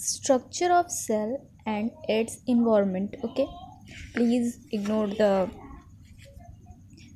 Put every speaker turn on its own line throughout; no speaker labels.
structure of cell and its environment. Okay, please ignore the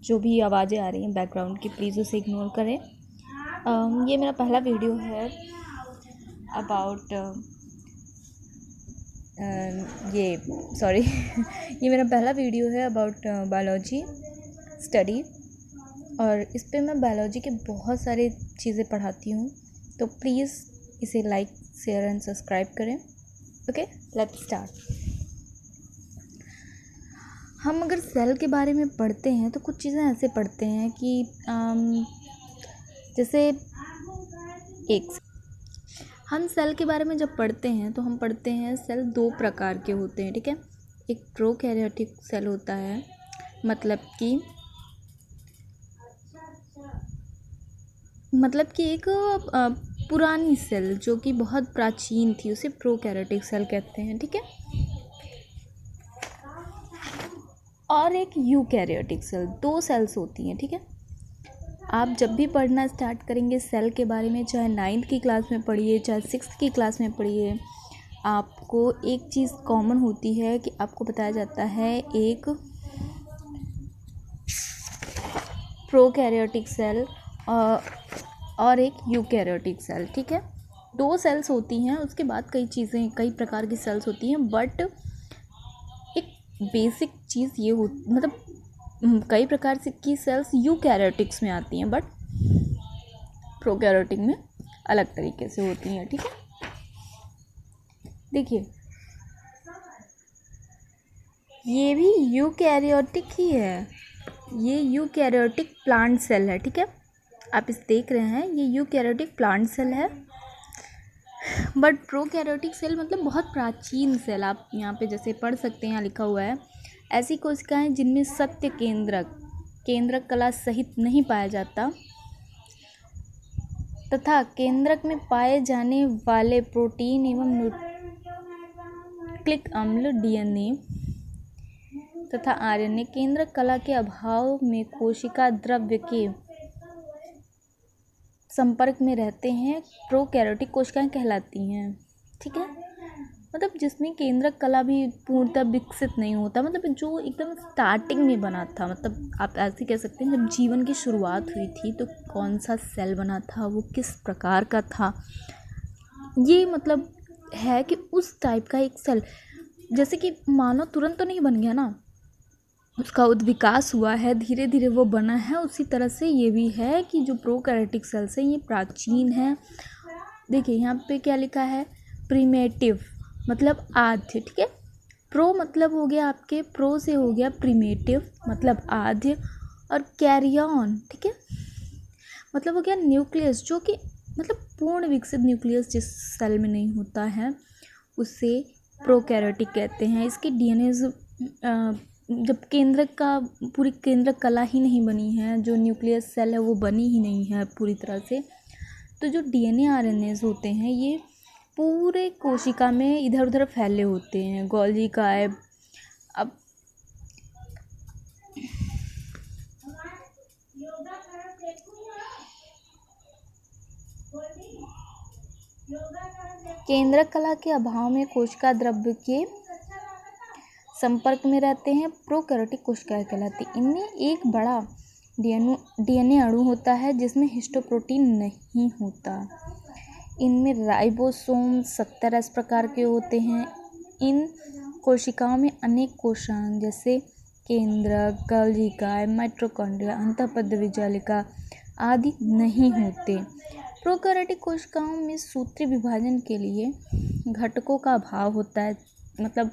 जो भी आवाज़ें आ रही हैं बैकग्राउंड की, प्लीज़ उसे इग्नोर करें. ये मेरा पहला वीडियो है अबाउट ये मेरा पहला वीडियो है अबाउट बायोलॉजी स्टडी, और इस पे मैं बायोलॉजी के बहुत सारे चीज़ें पढ़ाती हूँ. तो प्लीज़ इसे लाइक, शेयर एंड सब्सक्राइब करें. Okay, let's start. हम अगर सेल के बारे में पढ़ते हैं तो कुछ चीज़ें ऐसे पढ़ते हैं कि जैसे हम सेल के बारे में जब पढ़ते हैं तो हम पढ़ते हैं सेल दो प्रकार के होते हैं. ठीक है, एक प्रोकैरियोटिक सेल होता है, मतलब कि एक पुरानी सेल जो कि बहुत प्राचीन थी, उसे प्रोकैरियोटिक सेल कहते हैं. ठीक है, और एक यूकैरियोटिक सेल. दो सेल्स होती हैं. ठीक है, आप जब भी पढ़ना स्टार्ट करेंगे सेल के बारे में, चाहे 9th की क्लास में पढ़िए, चाहे 6th की क्लास में पढ़िए, आपको एक चीज़ कॉमन होती है कि आपको बताया जाता है एक प्रोकैरियोटिक सेल और एक यूकैरियोटिक सेल. ठीक है, दो सेल्स होती हैं, उसके बाद कई प्रकार की सेल्स होती हैं, बट एक बेसिक चीज़ ये मतलब कई प्रकार से की सेल्स यूकैरियोटिक्स में आती हैं, बट प्रोकैरियोटिक में अलग तरीके से होती हैं. ठीक है, देखिए ये भी यूकैरियोटिक ही है, ये यूकैरियोटिक प्लांट सेल है. ठीक है, आप इस देख रहे हैं, ये यूकैरियोटिक प्लांट सेल है, बट प्रोकैरियोटिक सेल मतलब बहुत प्राचीन सेल. आप यहाँ पे जैसे पढ़ सकते हैं, यहाँ लिखा हुआ है, ऐसी कोशिकाएं जिनमें सत्य केंद्रक कला सहित नहीं पाया जाता तथा केंद्रक में पाए जाने वाले प्रोटीन एवं न्यूक्लिक अम्ल डीएनए तथा आरएनए केंद्रक कला के अभाव में कोशिका द्रव्य के संपर्क में रहते हैं, प्रोकैरियोटिक कोशिकाएं कहलाती हैं. ठीक है, मतलब जिसमें केंद्रक कला भी पूर्णतः विकसित नहीं होता, मतलब जो एकदम स्टार्टिंग में बना था, मतलब आप ऐसे कह सकते हैं जब जीवन की शुरुआत हुई थी तो कौन सा सेल बना था, वो किस प्रकार का था, ये मतलब है कि उस टाइप का एक सेल, जैसे कि मानव तुरंत तो नहीं बन गया ना, उसका विकास हुआ है, धीरे धीरे वो बना है. उसी तरह से ये भी है कि जो प्रोकैरियोटिक सेल्स है ये प्राचीन है. देखिए यहाँ पे क्या लिखा है, प्रिमेटिव मतलब आद्य. ठीक है, प्रो मतलब हो गया आपके, प्रो से हो गया प्रिमेटिव मतलब आद्य, और कैरियन ठीक है मतलब हो गया न्यूक्लियस, जो कि मतलब पूर्ण विकसित न्यूक्लियस जिस सेल में नहीं होता है उसे प्रोकैरियोटिक कहते हैं. इसकी डीएनए जब पूरी केंद्रक कला ही नहीं बनी है, जो न्यूक्लियस सेल है वो बनी ही नहीं है पूरी तरह से, तो जो डीएनए आरएनएज होते हैं ये पूरे कोशिका में इधर उधर फैले होते हैं. गोल्गी काय अब केंद्रक कला के अभाव में कोशिका द्रव्य के संपर्क में रहते हैं, प्रोकैरियोटिक कोशिकाएं कहलाती. इनमें एक बड़ा डीएनए अणु होता है जिसमें हिस्टोप्रोटीन नहीं होता. इनमें राइबोसोम 70 प्रकार के होते हैं. इन कोशिकाओं में अनेक कोशांग जैसे केंद्रक, गोल्गी काय, माइटोकॉन्ड्रिया, अंतःपद्य आदि नहीं होते. प्रोकैरियोटिक कोशिकाओं में सूत्री विभाजन के लिए घटकों का अभाव होता है. मतलब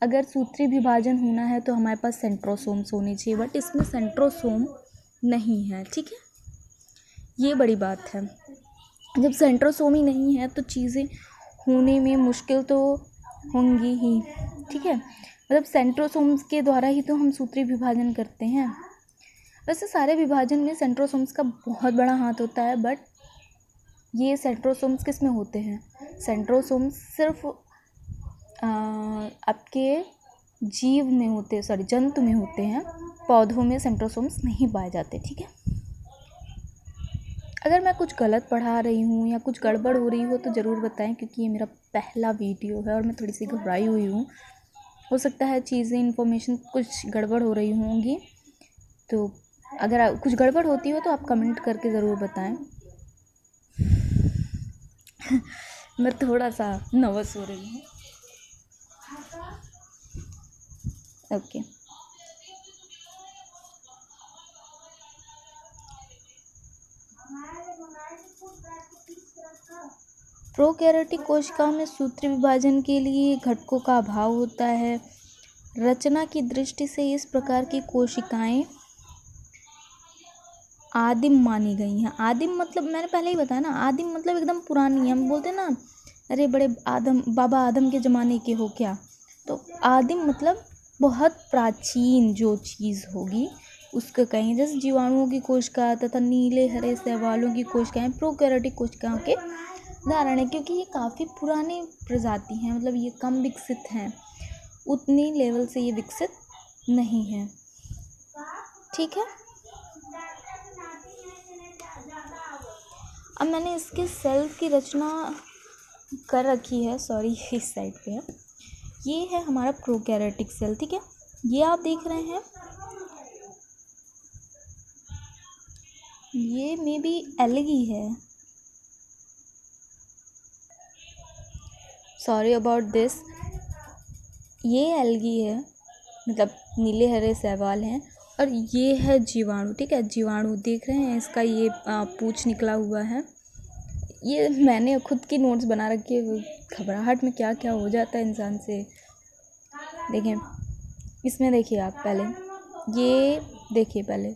अगर सूत्री विभाजन होना है तो हमारे पास सेंट्रोसोम्स होने चाहिए, बट इसमें सेंट्रोसोम नहीं है. ठीक है, ये बड़ी बात है. जब सेंट्रोसोम ही नहीं है तो चीज़ें होने में मुश्किल तो होंगी ही. ठीक है, मतलब सेंट्रोसोम्स के द्वारा ही तो हम सूत्री विभाजन करते हैं. वैसे सारे विभाजन में सेंट्रोसोम्स का बहुत बड़ा हाथ होता है, बट ये सेंट्रोसोम्स किस में होते हैं, सेंट्रोसोम्स सिर्फ आपके जंतु में होते हैं, पौधों में सेंट्रोसोम्स नहीं पाए जाते. ठीक है, अगर मैं कुछ गलत पढ़ा रही हूँ या कुछ गड़बड़ हो रही हो तो ज़रूर बताएं, क्योंकि ये मेरा पहला वीडियो है और मैं थोड़ी सी घबराई हुई हूँ। हो सकता है चीज़ें इन्फॉर्मेशन कुछ गड़बड़ हो रही होंगी, तो अगर कुछ गड़बड़ होती हो तो आप कमेंट करके ज़रूर बताएं। मैं थोड़ा सा नर्वस हो रही हूँ। ओके। प्रोकैरियोटिक कोशिकाओं में सूत्र विभाजन के लिए घटकों का अभाव होता है। रचना की दृष्टि से इस प्रकार की कोशिकाएं आदिम मानी गई हैं। आदिम मतलब मैंने पहले ही बताया ना, आदिम मतलब एकदम पुरानी। हम बोलते हैं ना, अरे बड़े आदम, बाबा आदम के ज़माने के हो क्या, तो आदिम मतलब बहुत प्राचीन जो चीज़ होगी उसको कहें। जैसे जीवाणुओं की कोशिका तथा नीले हरे शैवालों की कोशिकाएं प्रोकैरियोटिक कोशिकाओं के उदाहरण है, क्योंकि ये काफ़ी पुराने प्रजाति हैं, मतलब ये कम विकसित हैं, उतनी लेवल से ये विकसित नहीं है। ठीक है। अब मैंने इसके सेल की रचना कर रखी है, सॉरी इस साइड पे है। ये है हमारा प्रोकैरियोटिक सेल, ठीक है। ये आप देख रहे हैं, ये मे बी एल्गी है, सॉरी अबाउट दिस। ये एल्गी है, मतलब नीले हरे शैवाल हैं, और ये है जीवाणु, ठीक है। जीवाणु देख रहे हैं, इसका ये पूंछ निकला हुआ है। ये मैंने खुद की नोट्स बना रखी है, घबराहट में क्या क्या हो जाता है इंसान से। देखें, इसमें देखिए आप पहले, ये देखिए पहले,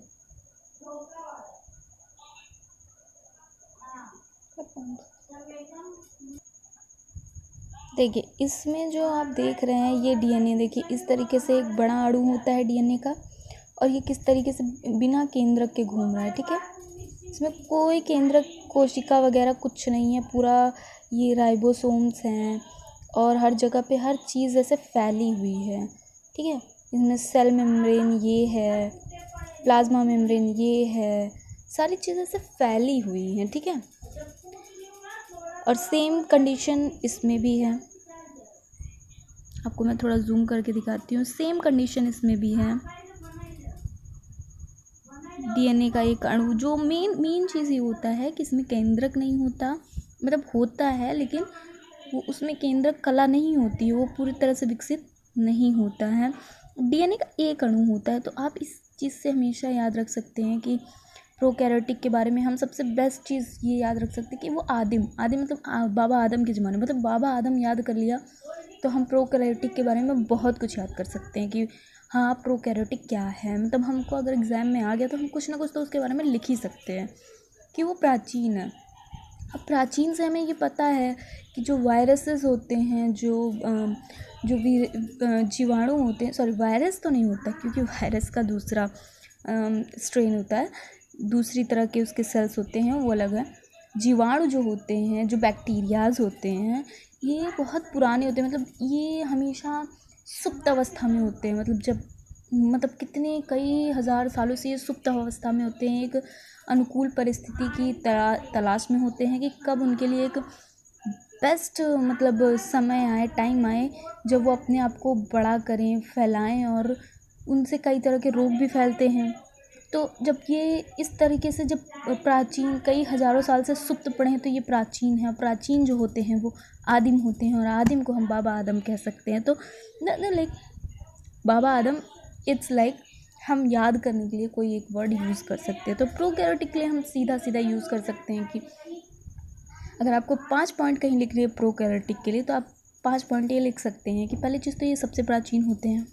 देखिए इसमें जो आप देख रहे हैं ये डीएनए, देखिए इस तरीके से एक बड़ा अणु होता है डीएनए का, और ये किस तरीके से बिना केंद्रक के घूम रहा है, ठीक है। इसमें कोई केंद्रक कोशिका वगैरह कुछ नहीं है, पूरा ये राइबोसोम्स हैं और हर जगह पे हर चीज़ ऐसे फैली हुई है, ठीक है। इसमें सेल मेम्ब्रेन ये है, प्लाज्मा मेम्ब्रेन ये है, सारी चीज़ें ऐसे फैली हुई हैं, ठीक है। और सेम कंडीशन इसमें भी है, आपको मैं थोड़ा जूम करके दिखाती हूँ। सेम कंडीशन इसमें भी है। डीएनए का एक अणु, जो मेन चीज़ ये होता है कि इसमें केंद्रक नहीं होता, मतलब होता है लेकिन वो उसमें केंद्रक कला नहीं होती, वो पूरी तरह से विकसित नहीं होता है। डीएनए का एक अणु होता है। तो आप इस चीज़ से हमेशा याद रख सकते हैं कि प्रोकैरियोटिक के बारे में हम सबसे बेस्ट चीज़ ये याद रख सकते हैं कि वो आदिम मतलब बाबा आदम के ज़माने, मतलब बाबा आदम याद कर लिया तो हम प्रोकैरियोटिक के बारे में बहुत कुछ याद कर सकते हैं कि हाँ प्रोकैरियोटिक क्या है। मतलब हमको अगर एग्ज़ाम में आ गया तो हम कुछ ना कुछ तो उसके बारे में लिख ही सकते हैं कि वो प्राचीन है। अब प्राचीन से हमें ये पता है कि जो वायरसेस होते हैं, जो जीवाणु होते हैं, सॉरी वायरस तो नहीं होता क्योंकि वायरस का दूसरा स्ट्रेन होता है, दूसरी तरह के उसके सेल्स होते हैं, वो अलग है। जीवाणु जो होते हैं, जो बैक्टीरियाज होते हैं, ये बहुत पुराने होते हैं, मतलब ये हमेशा सुप्त अवस्था में होते हैं, मतलब कितने कई हज़ार सालों से ये सुप्त अवस्था में होते हैं, एक अनुकूल परिस्थिति की तलाश में होते हैं कि कब उनके लिए एक बेस्ट मतलब समय आए, टाइम आए जब वो अपने आप को बड़ा करें, फैलाएं, और उनसे कई तरह के रोग भी फैलते हैं। तो जब ये इस तरीके से जब प्राचीन कई हज़ारों साल से सुप्त पड़े हैं तो ये प्राचीन है। प्राचीन जो होते हैं वो आदिम होते हैं, और आदिम को हम बाबा आदम कह सकते हैं। तो like Baba Adam, it's like हम याद करने के लिए कोई एक वर्ड यूज़ कर सकते हैं। तो प्रोकैरियोटिक के लिए हम सीधा सीधा यूज़ कर सकते हैं कि अगर आपको 5 पॉइंट कहीं लिख लिए प्रोकैरियोटिक के लिए, तो आप 5 पॉइंट ये लिख सकते हैं कि पहली चीज़ तो ये सबसे प्राचीन होते हैं,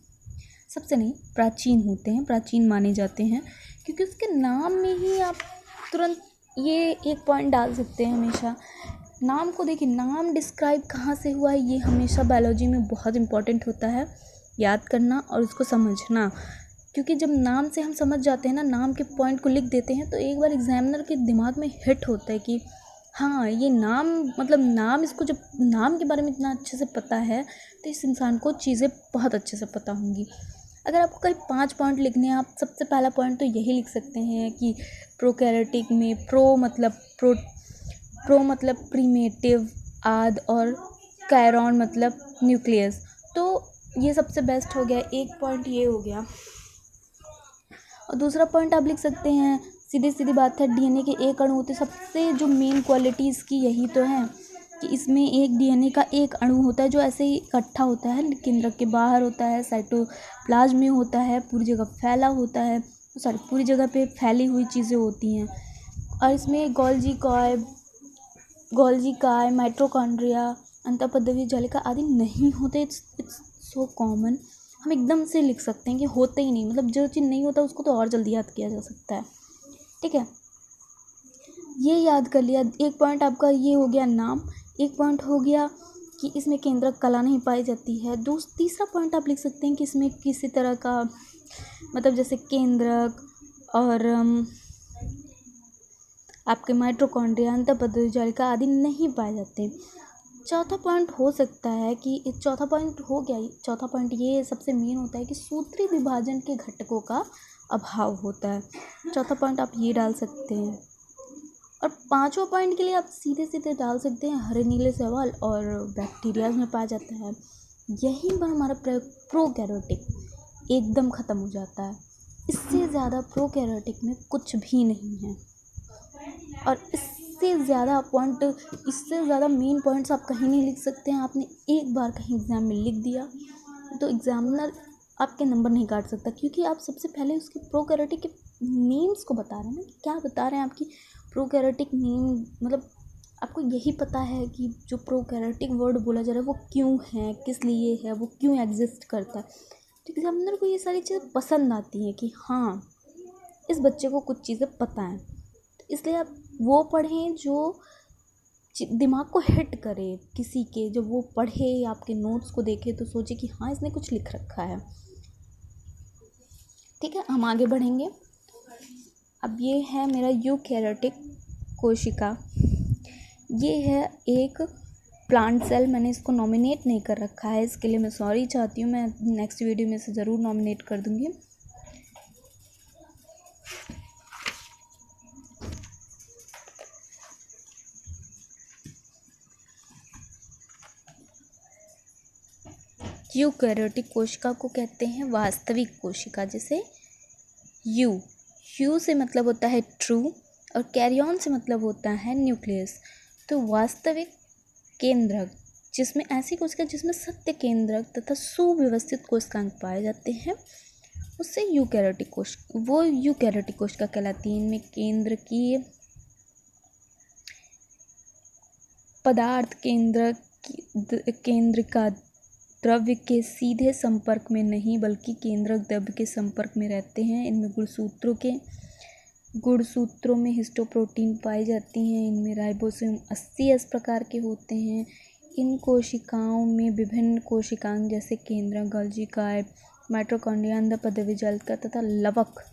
सबसे नहीं प्राचीन होते हैं, प्राचीन माने जाते हैं, क्योंकि उसके नाम में ही आप तुरंत ये एक पॉइंट डाल सकते हैं। हमेशा नाम को देखिए, नाम डिस्क्राइब कहाँ से हुआ है ये हमेशा बायोलॉजी में बहुत इम्पॉर्टेंट होता है याद करना और उसको समझना, क्योंकि जब नाम से हम समझ जाते हैं ना, नाम के पॉइंट को लिख देते हैं, तो एक बार एग्जामिनर के दिमाग में हिट होता है कि हाँ ये नाम, मतलब नाम, इसको जब नाम के बारे में इतना अच्छे से पता है तो इस इंसान को चीज़ें बहुत अच्छे से पता होंगी। अगर आपको कहीं 5 पॉइंट लिखने हैं, आप सबसे पहला पॉइंट तो यही लिख सकते हैं कि प्रोकैरियोटिक में प्रो मतलब प्रीमेटिव आद, और कैरॉन मतलब न्यूक्लियस। तो ये सबसे बेस्ट हो गया, एक पॉइंट ये हो गया। और दूसरा पॉइंट आप लिख सकते हैं, सीधी सीधी बात है, डीएनए के एक अणु होते, सबसे जो मेन क्वालिटी इसकी यही तो है कि इसमें एक डीएनए का एक अणु होता है जो ऐसे ही इकट्ठा होता है, केंद्रक के बाहर होता है, साइटोप्लाज्म में होता है, पूरी जगह फैला होता है, सॉरी पूरी जगह पे फैली हुई चीज़ें होती हैं। और इसमें गोल्जी काय माइटोकॉन्ड्रिया, अंतःपदवीय जालिका आदि नहीं होते। इट्स सो कॉमन, हम एकदम से लिख सकते हैं कि होते ही नहीं, मतलब जो चीज़ नहीं होता उसको तो और जल्दी याद किया जा सकता है। ठीक है, ये याद कर लिया। एक पॉइंट आपका ये हो गया नाम, एक पॉइंट हो गया कि इसमें केंद्रक कला नहीं पाई जाती है। तीसरा पॉइंट आप लिख सकते हैं कि इसमें किसी तरह का मतलब जैसे केंद्रक और आपके माइटोकॉन्ड्रिया, अंतःपदवीय जालिका आदि नहीं पाए जाते। चौथा पॉइंट हो सकता है कि चौथा पॉइंट हो गया, चौथा पॉइंट ये सबसे मेन होता है कि सूत्री विभाजन के घटकों का अभाव होता है। चौथा पॉइंट आप ये डाल सकते हैं। और पांचवा पॉइंट के लिए आप सीधे सीधे डाल सकते हैं हरे नीले शैवाल और बैक्टीरियाज में पाया जाता है। यहीं पर हमारा प्रोकैरियोटिक एकदम ख़त्म हो जाता है। इससे ज़्यादा प्रोकैरियोटिक में कुछ भी नहीं है। और इससे ज़्यादा मेन पॉइंट्स आप कहीं नहीं लिख सकते हैं। आपने एक बार कहीं एग्ज़ाम में लिख दिया तो एग्ज़ामिनर आपके नंबर नहीं काट सकता, क्योंकि आप सबसे पहले उसके प्रोकैरियोटिक के नेम्स को बता रहे हैं ना, कि क्या बता रहे हैं आपकी प्रोकैरियोटिक नेम, मतलब आपको यही पता है कि जो प्रोकैरियोटिक वर्ड बोला जा रहा है वो क्यों है, किस लिए है, वो क्यों एग्जिस्ट करता है। तो एग्जामिनर को ये सारी चीज़ें पसंद आती हैं कि हाँ इस बच्चे को कुछ चीज़ें पता हैं। तो इसलिए आप वो पढ़ें जो दिमाग को हिट करे किसी के, जब वो पढ़े आपके नोट्स को देखे तो सोचे कि हाँ इसने कुछ लिख रखा है। ठीक है, हम आगे बढ़ेंगे। अब ये है मेरा यूकैरियोटिक कोशिका। ये है एक प्लांट सेल, मैंने इसको नॉमिनेट नहीं कर रखा है, इसके लिए मैं सॉरी चाहती हूँ। मैं नेक्स्ट वीडियो में इसे ज़रूर नॉमिनेट कर दूँगी। यूकैरियोटिक कोशिका को कहते हैं वास्तविक कोशिका। जैसे यू से मतलब होता है ट्रू और कैरियन से मतलब होता है न्यूक्लियस। तो वास्तविक केंद्रक, जिसमें ऐसी कोशिका जिसमें सत्य केंद्रक तथा सुव्यवस्थित कोशिकांग पाए जाते हैं, उससे यूकैरियोटिक कोशिका कहलाती है। इनमें केंद्र की पदार्थ केंद्र का द्रव्य के सीधे संपर्क में नहीं बल्कि केंद्रक द्रव्य के संपर्क में रहते हैं। इनमें गुणसूत्रों में हिस्टोप्रोटीन पाई जाती हैं। इनमें राइबोसोम 80S प्रकार के होते हैं। इन कोशिकाओं में विभिन्न कोशिकांग जैसे केंद्रक, गोल्जी काय, माइटोकॉन्ड्रिया, अंतःपदवीय जालिका तथा लवक।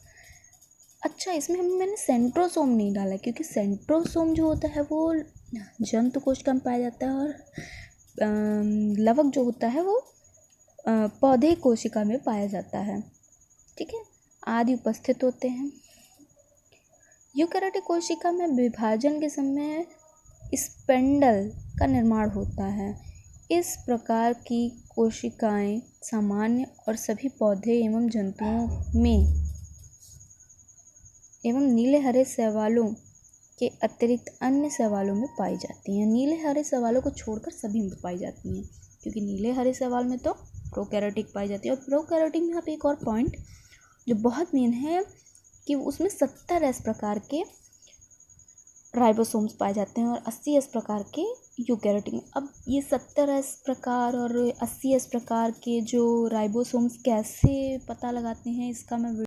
अच्छा, इसमें मैंने सेंट्रोसोम नहीं डाला क्योंकि सेंट्रोसोम जो होता है वो जंतु कोशिका में पाया जाता है, और लवक जो होता है वो पौधे कोशिका में पाया जाता है। ठीक है, आदि उपस्थित होते हैं। यूकैरियोटिक कोशिका में विभाजन के समय स्पेंडल का निर्माण होता है। इस प्रकार की कोशिकाएं सामान्य और सभी पौधे एवं जंतुओं में एवं नीले हरे शैवालों के अतिरिक्त अन्य शैवालों में पाई जाती हैं। नीले हरे शैवालों को छोड़कर सभी में पाई जाती हैं, क्योंकि नीले हरे शैवाल में तो प्रोकैरियोटिक पाई जाती है। और प्रोकैरियोटिक में आप एक और पॉइंट जो बहुत मेन है कि उसमें 70S प्रकार के राइबोसोम्स पाए जाते हैं और 80S प्रकार के यूकैरियोटिक में। अब ये 70S प्रकार और 80S प्रकार के जो राइबोसोम्स कैसे पता लगाते हैं, इसका मैं